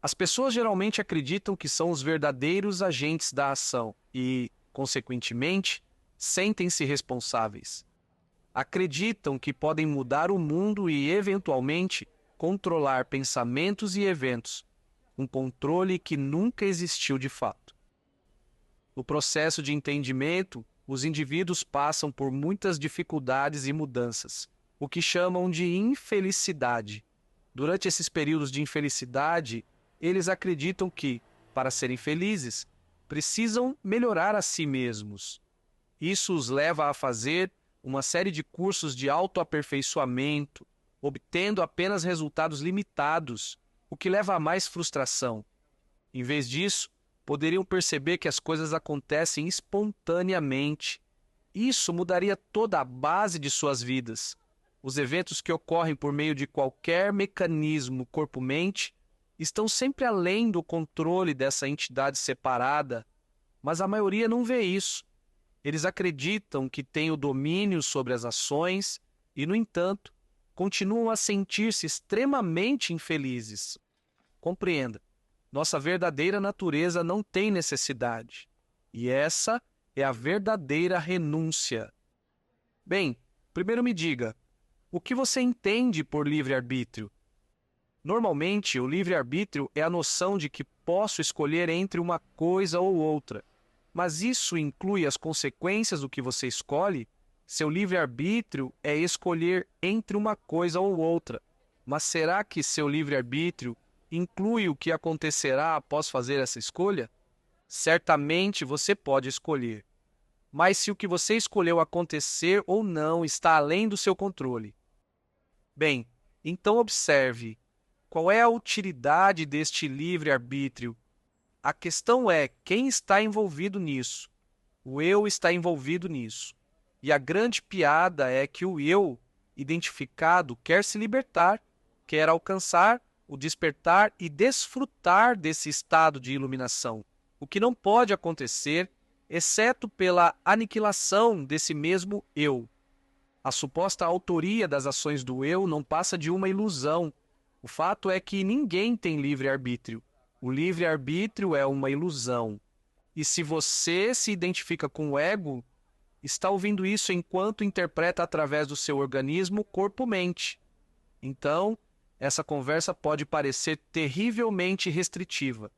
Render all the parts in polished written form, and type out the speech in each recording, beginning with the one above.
As pessoas geralmente acreditam que são os verdadeiros agentes da ação e, consequentemente, sentem-se responsáveis. Acreditam que podem mudar o mundo e, eventualmente, controlar pensamentos e eventos, um controle que nunca existiu de fato. No processo de entendimento, os indivíduos passam por muitas dificuldades e mudanças, o que chamam de infelicidade. Durante esses períodos de infelicidade, eles acreditam que, para serem felizes, precisam melhorar a si mesmos. Isso os leva a fazer uma série de cursos de autoaperfeiçoamento, obtendo apenas resultados limitados, o que leva a mais frustração. Em vez disso, poderiam perceber que as coisas acontecem espontaneamente. Isso mudaria toda a base de suas vidas. Os eventos que ocorrem por meio de qualquer mecanismo corpo-mente estão sempre além do controle dessa entidade separada, mas a maioria não vê isso. Eles acreditam que têm o domínio sobre as ações e, no entanto, continuam a sentir-se extremamente infelizes. Compreenda, nossa verdadeira natureza não tem necessidade. E essa é a verdadeira renúncia. Bem, primeiro me diga, o que você entende por livre-arbítrio? Normalmente, o livre-arbítrio é a noção de que posso escolher entre uma coisa ou outra. Mas isso inclui as consequências do que você escolhe? Seu livre-arbítrio é escolher entre uma coisa ou outra. Mas será que seu livre-arbítrio inclui o que acontecerá após fazer essa escolha? Certamente você pode escolher. Mas se o que você escolheu acontecer ou não está além do seu controle. Bem, então observe. Qual é a utilidade deste livre-arbítrio? A questão é quem está envolvido nisso. O eu está envolvido nisso. E a grande piada é que o eu, identificado, quer se libertar, quer alcançar o despertar e desfrutar desse estado de iluminação, o que não pode acontecer, exceto pela aniquilação desse mesmo eu. A suposta autoria das ações do eu não passa de uma ilusão. O fato é que ninguém tem livre-arbítrio. O livre-arbítrio é uma ilusão. E se você se identifica com o ego, está ouvindo isso enquanto interpreta através do seu organismo corpo-mente. Então, essa conversa pode parecer terrivelmente restritiva.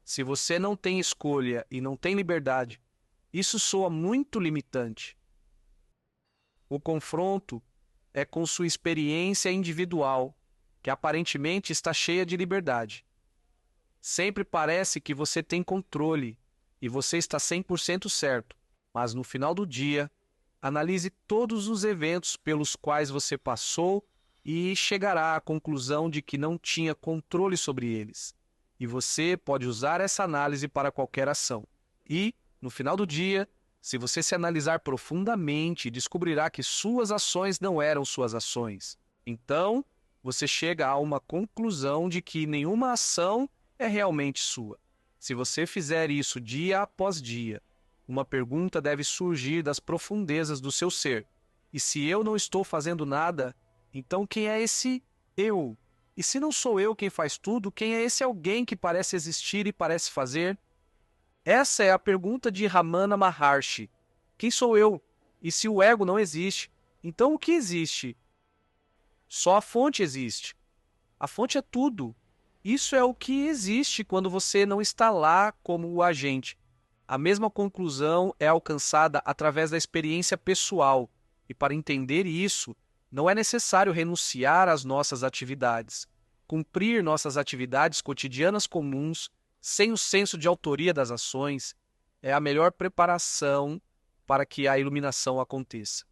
Se você não tem escolha e não tem liberdade, isso soa muito limitante. O confronto é com sua experiência individual, que aparentemente está cheia de liberdade. Sempre parece que você tem controle e você está 100% certo, mas no final do dia, analise todos os eventos pelos quais você passou e chegará à conclusão de que não tinha controle sobre eles. E você pode usar essa análise para qualquer ação. E, no final do dia, se você se analisar profundamente, descobrirá que suas ações não eram suas ações. Então, você chega a uma conclusão de que nenhuma ação é realmente sua. Se você fizer isso dia após dia, uma pergunta deve surgir das profundezas do seu ser. E se eu não estou fazendo nada, então quem é esse eu? E se não sou eu quem faz tudo, quem é esse alguém que parece existir e parece fazer? Essa é a pergunta de Ramana Maharshi. Quem sou eu? E se o ego não existe, então o que existe? Só a fonte existe. A fonte é tudo. Isso é o que existe quando você não está lá como o agente. A mesma conclusão é alcançada através da experiência pessoal. E para entender isso, não é necessário renunciar às nossas atividades. Cumprir nossas atividades cotidianas comuns, sem o senso de autoria das ações, é a melhor preparação para que a iluminação aconteça.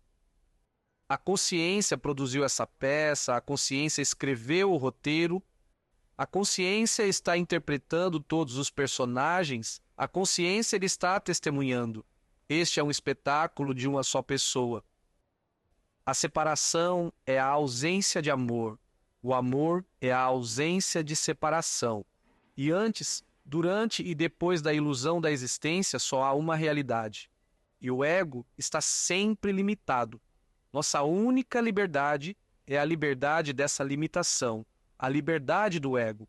A consciência produziu essa peça, a consciência escreveu o roteiro, a consciência está interpretando todos os personagens, a consciência ele está testemunhando. Este é um espetáculo de uma só pessoa. A separação é a ausência de amor. O amor é a ausência de separação. E antes, durante e depois da ilusão da existência só há uma realidade. E o ego está sempre limitado. Nossa única liberdade é a liberdade dessa limitação, a liberdade do ego.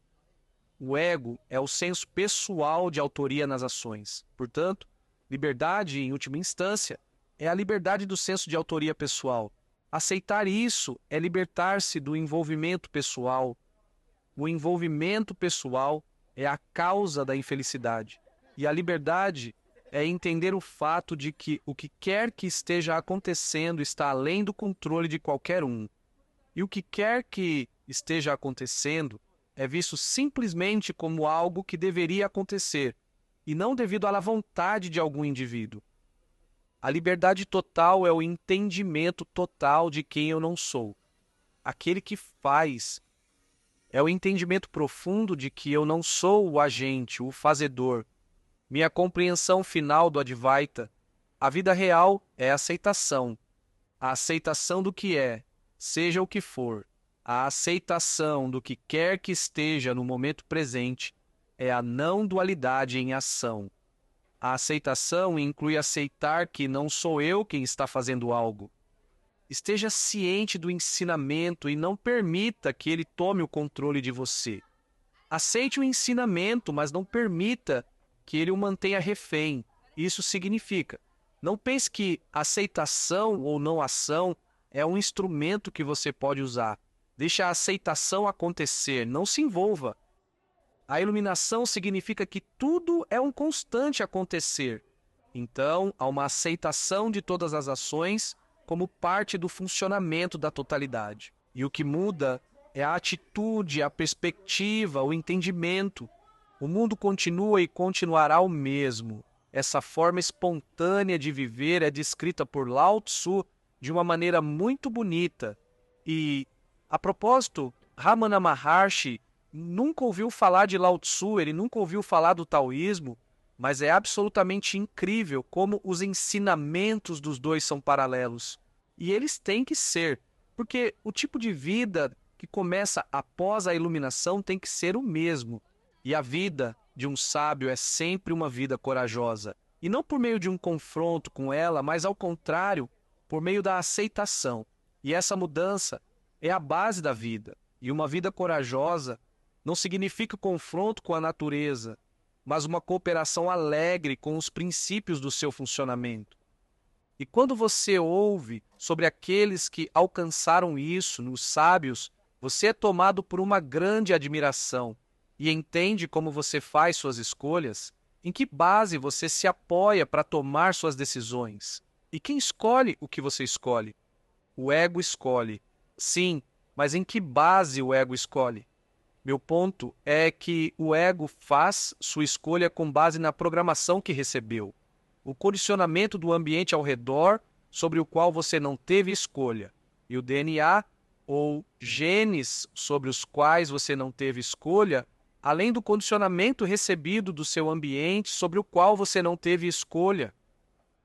O ego é o senso pessoal de autoria nas ações. Portanto, liberdade, em última instância, é a liberdade do senso de autoria pessoal. Aceitar isso é libertar-se do envolvimento pessoal. O envolvimento pessoal é a causa da infelicidade. E a liberdade é entender o fato de que o que quer que esteja acontecendo está além do controle de qualquer um. E o que quer que esteja acontecendo é visto simplesmente como algo que deveria acontecer, e não devido à vontade de algum indivíduo. A liberdade total é o entendimento total de quem eu não sou. Aquele que faz é o entendimento profundo de que eu não sou o agente, o fazedor. Minha compreensão final do Advaita. A vida real é a aceitação do que é, seja o que for. A aceitação do que quer que esteja no momento presente é a não dualidade em ação. A aceitação inclui aceitar que não sou eu quem está fazendo algo. Esteja ciente do ensinamento e não permita que ele tome o controle de você. Aceite o ensinamento, mas não permita que ele o mantenha refém. Isso significa, não pense que aceitação ou não ação é um instrumento que você pode usar. Deixe a aceitação acontecer, não se envolva. A iluminação significa que tudo é um constante acontecer. Então, há uma aceitação de todas as ações como parte do funcionamento da totalidade. E o que muda é a atitude, a perspectiva, o entendimento. O mundo continua e continuará o mesmo. Essa forma espontânea de viver é descrita por Lao Tzu de uma maneira muito bonita. E, a propósito, Ramana Maharshi nunca ouviu falar de Lao Tzu, ele nunca ouviu falar do taoísmo, mas é absolutamente incrível como os ensinamentos dos dois são paralelos. E eles têm que ser, porque o tipo de vida que começa após a iluminação tem que ser o mesmo. E a vida de um sábio é sempre uma vida corajosa. E não por meio de um confronto com ela, mas ao contrário, por meio da aceitação. E essa mudança é a base da vida. E uma vida corajosa não significa confronto com a natureza, mas uma cooperação alegre com os princípios do seu funcionamento. E quando você ouve sobre aqueles que alcançaram isso, nos sábios, você é tomado por uma grande admiração e entende como você faz suas escolhas, em que base você se apoia para tomar suas decisões. E quem escolhe o que você escolhe? O ego escolhe. Sim, mas em que base o ego escolhe? Meu ponto é que o ego faz sua escolha com base na programação que recebeu, o condicionamento do ambiente ao redor sobre o qual você não teve escolha, e o DNA, ou genes sobre os quais você não teve escolha, além do condicionamento recebido do seu ambiente sobre o qual você não teve escolha.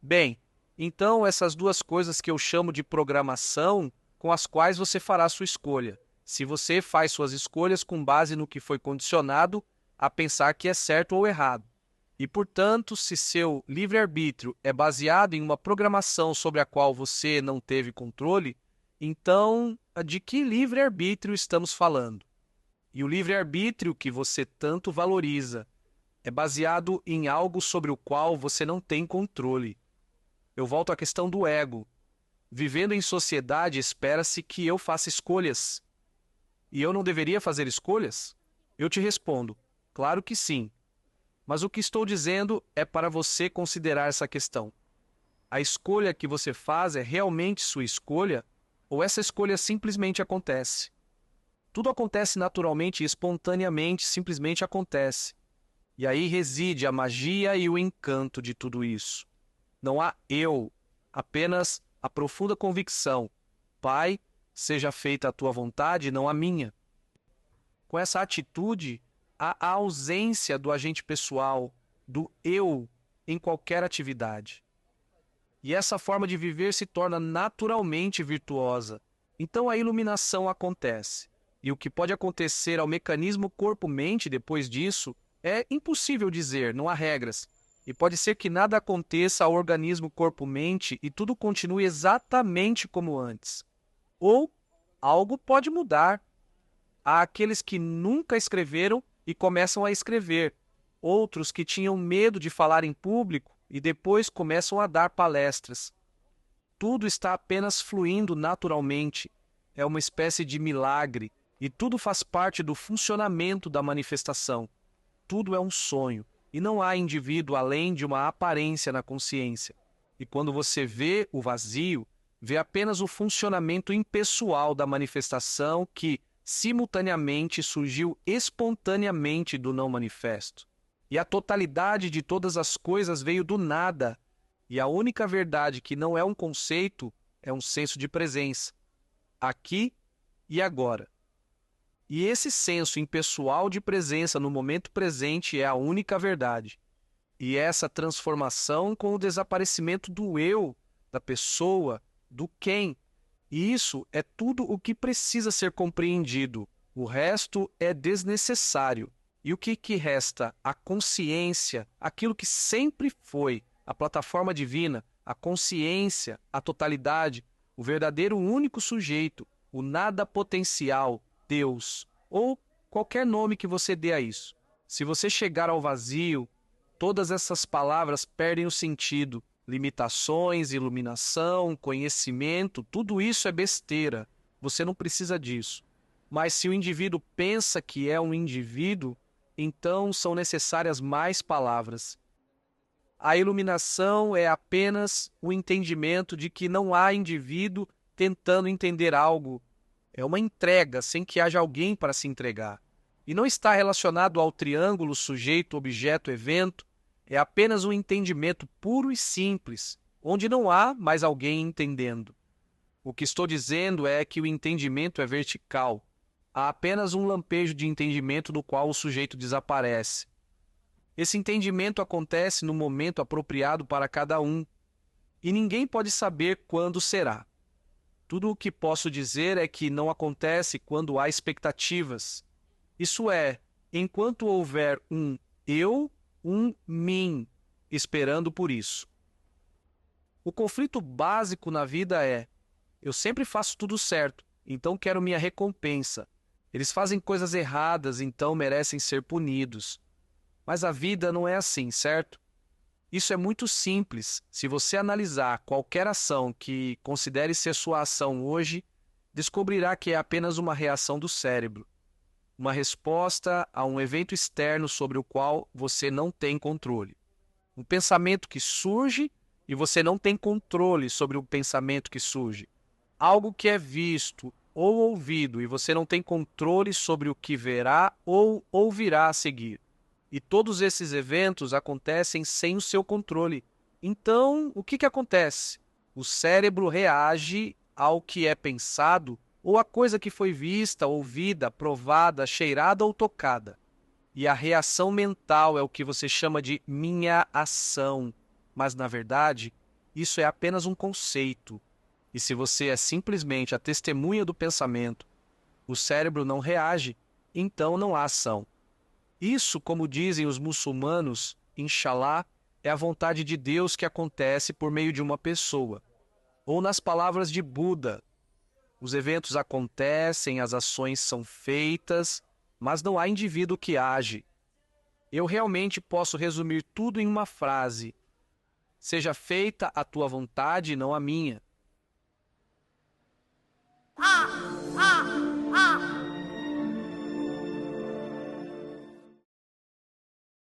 Bem, então essas duas coisas que eu chamo de programação, com as quais você fará sua escolha. Se você faz suas escolhas com base no que foi condicionado a pensar que é certo ou errado. E, portanto, se seu livre-arbítrio é baseado em uma programação sobre a qual você não teve controle, então, de que livre-arbítrio estamos falando? E o livre-arbítrio que você tanto valoriza é baseado em algo sobre o qual você não tem controle. Eu volto à questão do ego. Vivendo em sociedade, espera-se que eu faça escolhas. E eu não deveria fazer escolhas? Eu te respondo, claro que sim. Mas o que estou dizendo é para você considerar essa questão. A escolha que você faz é realmente sua escolha ou essa escolha simplesmente acontece? Tudo acontece naturalmente e espontaneamente, simplesmente acontece. E aí reside a magia e o encanto de tudo isso. Não há eu, apenas a profunda convicção: Pai, seja feita a tua vontade, não a minha. Com essa atitude, há a ausência do agente pessoal, do eu, em qualquer atividade. E essa forma de viver se torna naturalmente virtuosa. Então a iluminação acontece. E o que pode acontecer ao mecanismo corpo-mente depois disso é impossível dizer, não há regras. E pode ser que nada aconteça ao organismo corpo-mente e tudo continue exatamente como antes. Ou algo pode mudar. Há aqueles que nunca escreveram e começam a escrever. Outros que tinham medo de falar em público e depois começam a dar palestras. Tudo está apenas fluindo naturalmente. É uma espécie de milagre e tudo faz parte do funcionamento da manifestação. Tudo é um sonho e não há indivíduo além de uma aparência na consciência. E quando você vê o vazio, vê apenas o funcionamento impessoal da manifestação que, simultaneamente, surgiu espontaneamente do não manifesto. E a totalidade de todas as coisas veio do nada. E a única verdade que não é um conceito é um senso de presença, aqui e agora. E esse senso impessoal de presença no momento presente é a única verdade. E essa transformação com o desaparecimento do eu, da pessoa, do quem. E isso é tudo o que precisa ser compreendido. O resto é desnecessário. E o que resta? A consciência, aquilo que sempre foi, a plataforma divina, a consciência, a totalidade, o verdadeiro único sujeito, o nada potencial, Deus, ou qualquer nome que você dê a isso. Se você chegar ao vazio, todas essas palavras perdem o sentido. Limitações, iluminação, conhecimento, tudo isso é besteira. Você não precisa disso. Mas se o indivíduo pensa que é um indivíduo, então são necessárias mais palavras. A iluminação é apenas o entendimento de que não há indivíduo tentando entender algo. É uma entrega sem que haja alguém para se entregar. E não está relacionado ao triângulo sujeito, objeto, evento. É apenas um entendimento puro e simples, onde não há mais alguém entendendo. O que estou dizendo é que o entendimento é vertical. Há apenas um lampejo de entendimento do qual o sujeito desaparece. Esse entendimento acontece no momento apropriado para cada um, e ninguém pode saber quando será. Tudo o que posso dizer é que não acontece quando há expectativas. Isso é, enquanto houver um eu, um mim, esperando por isso. O conflito básico na vida é: eu sempre faço tudo certo, então quero minha recompensa. Eles fazem coisas erradas, então merecem ser punidos. Mas a vida não é assim, certo? Isso é muito simples. Se você analisar qualquer ação que considere ser sua ação hoje, descobrirá que é apenas uma reação do cérebro, uma resposta a um evento externo sobre o qual você não tem controle. Um pensamento que surge e você não tem controle sobre o pensamento que surge. Algo que é visto ou ouvido e você não tem controle sobre o que verá ou ouvirá a seguir. E todos esses eventos acontecem sem o seu controle. Então, o que acontece? O cérebro reage ao que é pensado ou à coisa que foi vista, ouvida, provada, cheirada ou tocada. E a reação mental é o que você chama de minha ação. Mas, na verdade, isso é apenas um conceito. E se você é simplesmente a testemunha do pensamento, o cérebro não reage, então não há ação. Isso, como dizem os muçulmanos, Inshallah, é a vontade de Deus que acontece por meio de uma pessoa. Ou nas palavras de Buda, os eventos acontecem, as ações são feitas, mas não há indivíduo que age. Eu realmente posso resumir tudo em uma frase: seja feita a tua vontade e não a minha.